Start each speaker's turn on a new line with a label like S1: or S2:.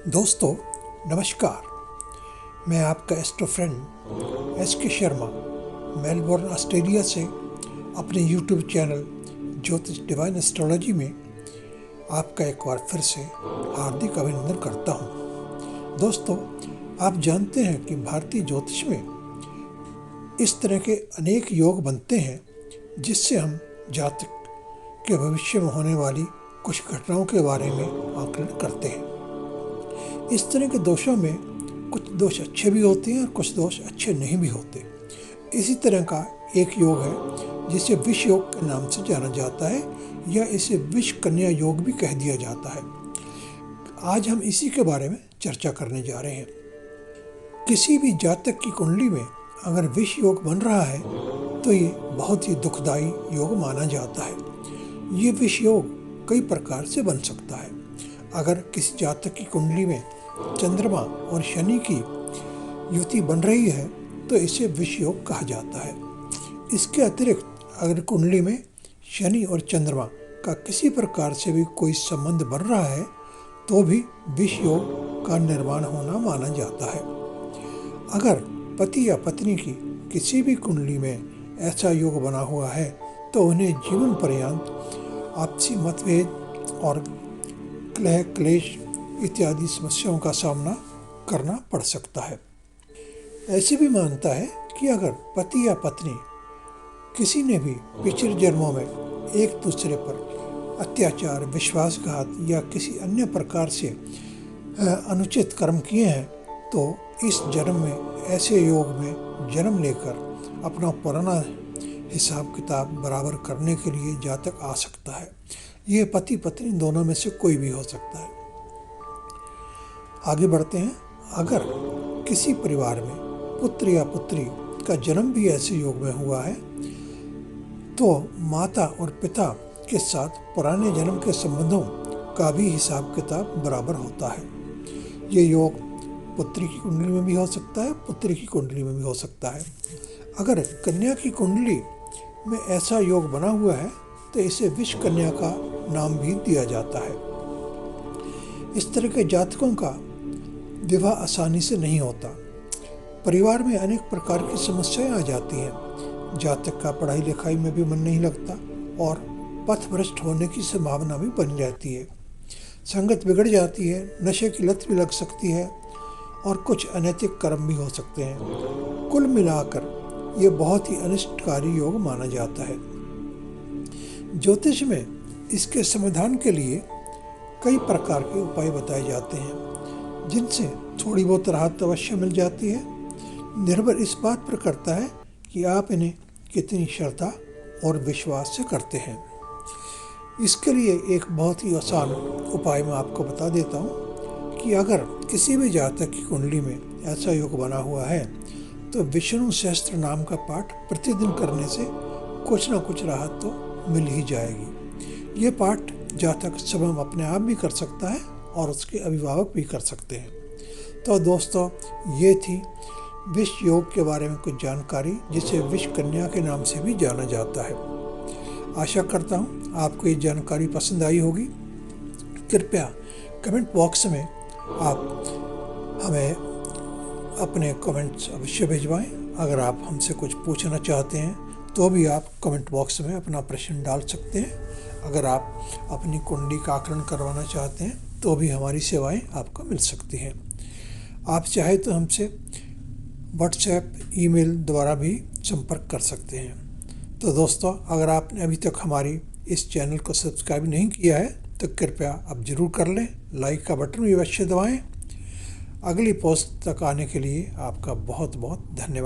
S1: दोस्तों नमस्कार। मैं आपका astro friend SK. Sharma Melbourne Australia से अपने यूट्यूब चैनल ज्योतिष डिवाइन एस्ट्रोलॉजी में आपका एक बार फिर से हार्दिक अभिनंदन करता हूँ। दोस्तों, आप जानते हैं कि भारतीय ज्योतिष में इस तरह के अनेक योग बनते हैं जिससे हम जातक के भविष्य में होने वाली कुछ घटनाओं के बारे में आकलन करते हैं। इस तरह के दोषों में कुछ दोष अच्छे भी होते हैं और कुछ दोष अच्छे नहीं भी होते। इसी तरह का एक योग है जिसे विष योग के नाम से जाना जाता है या इसे विष कन्या योग भी कह दिया जाता है। आज हम इसी के बारे में चर्चा करने जा रहे हैं। किसी भी जातक की कुंडली में अगर विष योग बन रहा है तो ये बहुत ही दुखदाई योग माना जाता है। ये विष योग कई प्रकार से बन सकता है। अगर किसी जातक की कुंडली में चंद्रमा और शनि की युति बन रही है तो इसे विष योग कहा जाता है। इसके अतिरिक्त अगर कुंडली में शनि और चंद्रमा का किसी प्रकार से भी कोई संबंध बन रहा है तो भी विष योग का निर्माण होना माना जाता है। अगर पति या पत्नी की किसी भी कुंडली में ऐसा योग बना हुआ है तो उन्हें जीवन पर्यंत आपसी मतभेद और कलह क्लेश इत्यादि समस्याओं का सामना करना पड़ सकता है। ऐसे भी मानता है कि अगर पति या पत्नी किसी ने भी पिछले जन्मों में एक दूसरे पर अत्याचार, विश्वासघात या किसी अन्य प्रकार से अनुचित कर्म किए हैं तो इस जन्म में ऐसे योग में जन्म लेकर अपना पुराना हिसाब किताब बराबर करने के लिए जातक आ सकता है। ये पति पत्नी दोनों में से कोई भी हो सकता है। आगे बढ़ते हैं। अगर किसी परिवार में पुत्र या पुत्री का जन्म भी ऐसे योग में हुआ है तो माता और पिता के साथ पुराने जन्म के संबंधों का भी हिसाब किताब बराबर होता है। ये योग पुत्री की कुंडली में भी हो सकता है, पुत्री की कुंडली में भी हो सकता है। अगर कन्या की कुंडली में ऐसा योग बना हुआ है तो इसे विष कन्या का नाम भी दिया जाता है। इस तरह के जातकों का विवाह आसानी से नहीं होता। परिवार में अनेक प्रकार की समस्याएं आ जाती हैं। जातक का पढ़ाई लिखाई में भी मन नहीं लगता और पथभ्रष्ट होने की संभावना भी बनी रहती है। संगत बिगड़ जाती है, नशे की लत भी लग सकती है और कुछ अनैतिक कर्म भी हो सकते हैं। कुल मिलाकर ये बहुत ही अनिष्टकारी योग माना जाता है। ज्योतिष में इसके समाधान के लिए कई प्रकार के उपाय बताए जाते हैं जिनसे थोड़ी बहुत राहत अवश्य मिल जाती है। निर्भर इस बात पर करता है कि आप इन्हें कितनी श्रद्धा और विश्वास से करते हैं। इसके लिए एक बहुत ही आसान उपाय मैं आपको बता देता हूँ कि अगर किसी भी जातक की कुंडली में ऐसा योग बना हुआ है तो विष्णु सहस्त्र नाम का पाठ प्रतिदिन करने से कुछ ना कुछ राहत तो मिल ही जाएगी। ये पाठ जातक स्वयं अपने आप भी कर सकता है और उसके अभिभावक भी कर सकते हैं। तो दोस्तों, ये थी विष योग के बारे में कुछ जानकारी जिसे विष कन्या के नाम से भी जाना जाता है। आशा करता हूँ आपको ये जानकारी पसंद आई होगी। कृपया कमेंट बॉक्स में आप हमें अपने कमेंट्स अवश्य भिजवाएं। अगर आप हमसे कुछ पूछना चाहते हैं तो भी आप कमेंट बॉक्स में अपना प्रश्न डाल सकते हैं। अगर आप अपनी कुंडली का आकलन करवाना चाहते हैं तो भी हमारी सेवाएं आपको मिल सकती हैं। आप चाहे तो हमसे व्हाट्सएप, ईमेल द्वारा भी संपर्क कर सकते हैं। तो दोस्तों, अगर आपने अभी तक हमारी इस चैनल को सब्सक्राइब नहीं किया है तो कृपया अब जरूर कर लें। लाइक का बटन भी अवश्य दबाएं। अगली पोस्ट तक आने के लिए आपका बहुत बहुत धन्यवाद।